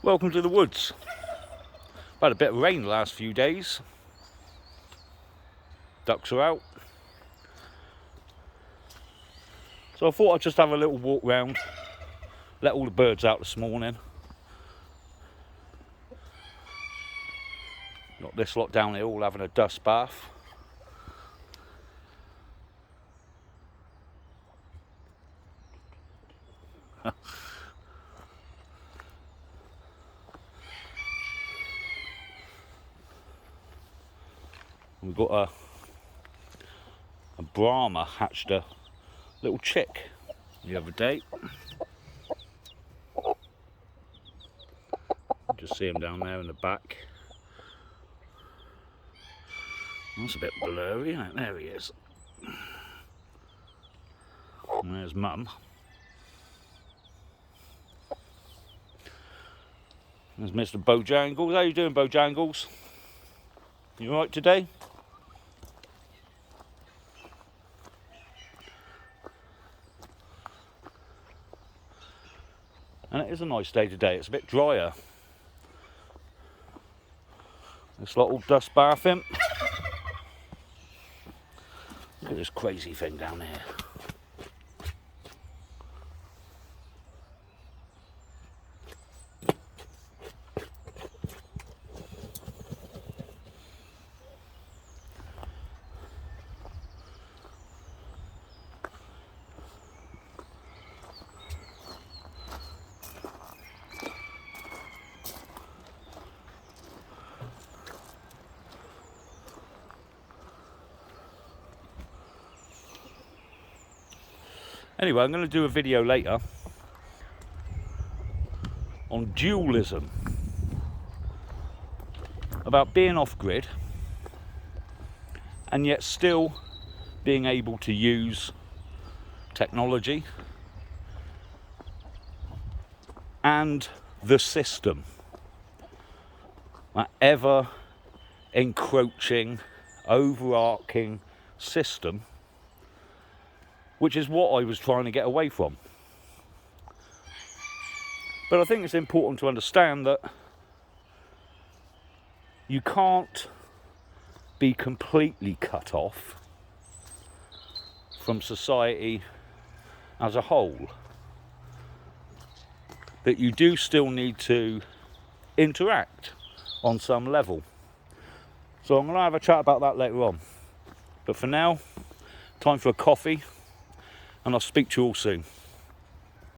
Welcome to the woods. I've had a bit of rain the last few days. Ducks are out. So I thought I'd just have a little walk round, let all the birds out this morning. Got this lot down here all having a dust bath. We've got a Brahma hatched a little chick the other day. Just see him down there in the back. That's a bit blurry, isn't it? There he is. And there's Mum. There's Mr. Bojangles. How you doing, Bojangles? You alright today? And it is a nice day today. It's a bit drier. This lot all dust bathing. Look at this crazy thing down here. Anyway, I'm going to do a video later on dualism, about being off-grid and yet still being able to use technology and the system, that ever encroaching, overarching system, which is what I was trying to get away from. But I think it's important to understand that you can't be completely cut off from society as a whole. That you do still need to interact on some level. So I'm going to have a chat about that later on. But for now, time for a coffee. And I'll speak to you all soon.